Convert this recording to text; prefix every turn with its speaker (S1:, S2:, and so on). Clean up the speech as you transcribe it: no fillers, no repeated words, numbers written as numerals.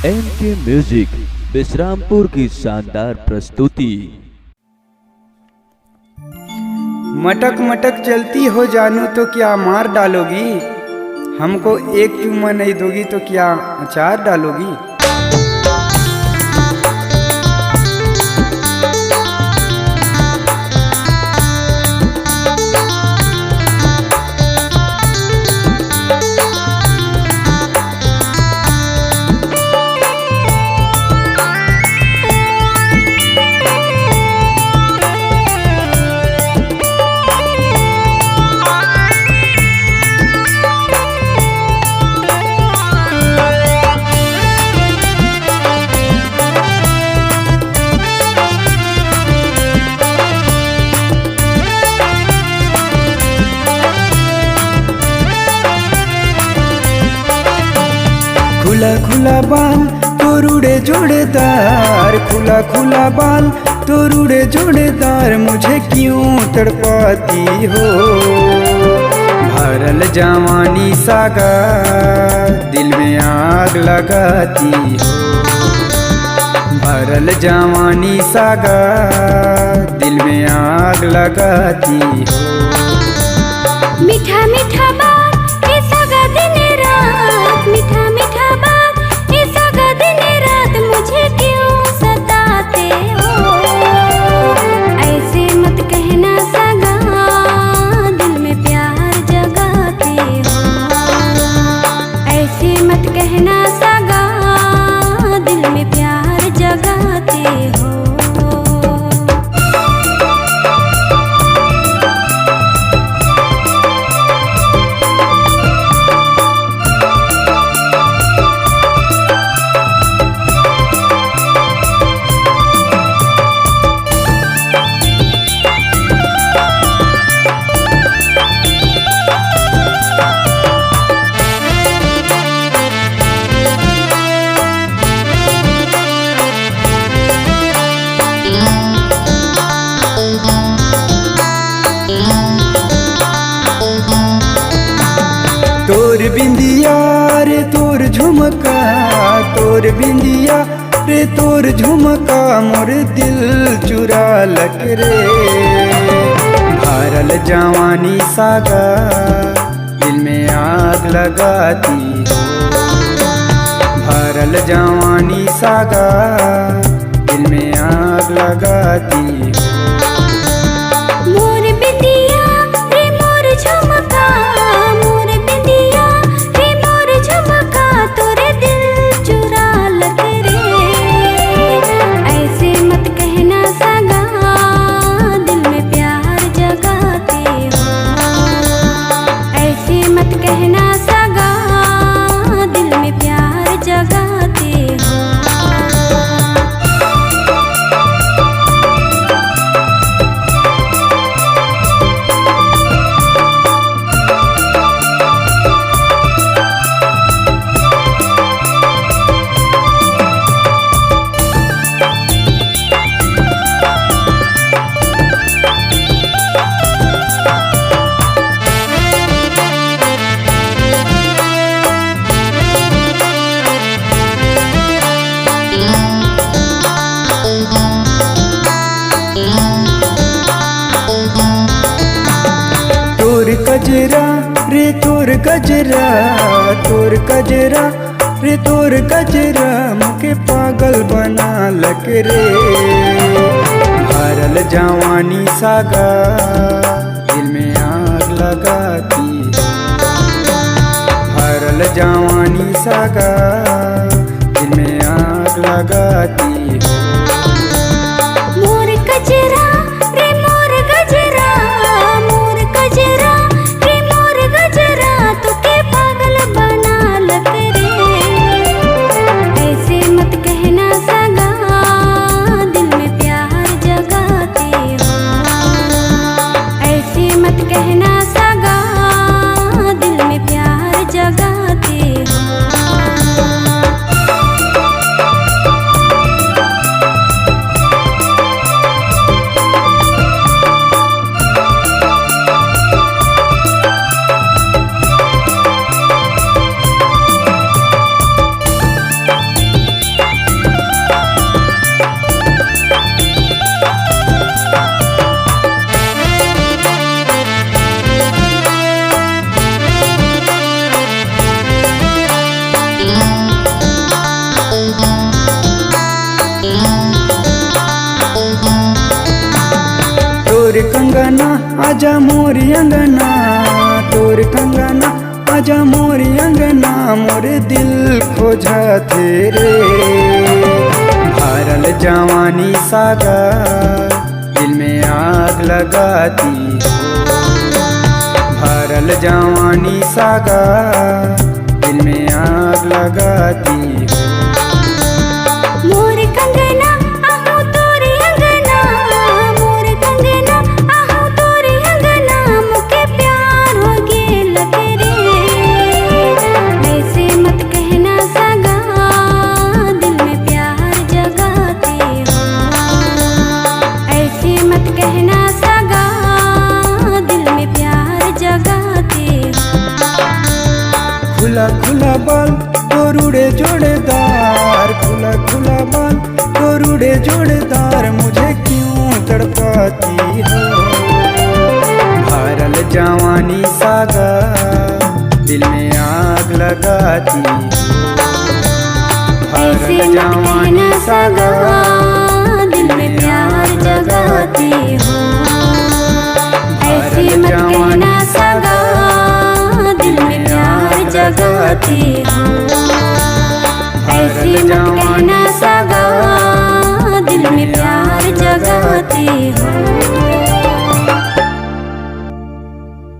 S1: एनके music Vishrampur की शानदार प्रस्तुति।
S2: मटक मटक चलती हो जानू तो क्या मार डालोगी, हमको एक चूमा नहीं दोगी तो क्या अचार डालोगी। खुला खुला बाल तोरुड़े जोड़ेदार, खुला खुला बाल तोरुड़े जोड़ेदार, मुझे क्यों तड़पाती हो। भरल जवानी सागा दिल में आग लगाती हो, भरल जवानी सागा दिल में आग लगाती हो।
S3: मीठा मीठा बात ये सागा दिन रात, मीठा मीठा बात ये सागा दिन रात, मुझे क्यों सताते हो। ऐसे मत कहना सागा दिल में प्यार जगाते हो, ऐसे मत कहना सागा दिल में प्यार जगाते हो।
S2: तोर बिंदिया रे तोर झुमका, तोर बिंदिया रे तोर झुमका, मोर दिल चुरा लग रे। भरल जवानी सागा दिल में आग लगाती हो, भरल जवानी सागा दिल में आग लगाती हो।
S3: मोर बिंदिया रे मोर झुमका, मोर बिंदिया रे मोर झुमका, तोरे दिल चुरा लग रे। ऐसे मत कहना सागा दिल में प्यार जगाते हो, ऐसे मत कहना सागा दिल में प्यार जगाते हो।
S2: तोर कजरा रे तोर गजरा, तोर कजरा रे तोर गजरा, मुके पागल बना लग रे। भरल जवानी सागा दिल में आग लगाती हो, भरल जवानी सागा दिल में आग लगाती हो।
S3: मोर कजरा रे मोर गजरा, मोर कजरा रे मोर गजरा, तुके पागल बना लग रे। ऐसे मत कहना सागा दिल में प्यार जगाते हो, ऐसे मत कहना सागा दिल में प्यार जगाते हो।
S2: कंगना आजा मोरी अंगना, तोर कंगना आजा मोरी अंगना, मोरे दिल खोजा तेरे। भरल जवानी सागा दिल में आग लगाती हो, भरल जवानी सागा दिल में आग लगाती हो।
S3: मोर कंगना आहू तोरी अंगना, मोर कंगना आहू तोरी अंगना, मुके प्यार हो गेल तेरे। ऐसे मत कहना सगा दिल में प्यार जगाते हो, ऐसे मत कहना सगा दिल में प्यार जगाते हो।
S2: खुला खुला बाल तोरुड़े जोड़ेदार, खुला खुला बाल तोरुड़े जोड़ेदार, मुझे क्यों तड़पाती हो। भरल जवानी सागा दिल में आग लगाती हो, भरल जवानी सागा
S3: दिल में प्यार जगाती हो। ऐसे मत कहना सगा दिल में प्यार जगाती हो, ऐसे मत कहना सगा दिल में प्यार जगाती हो।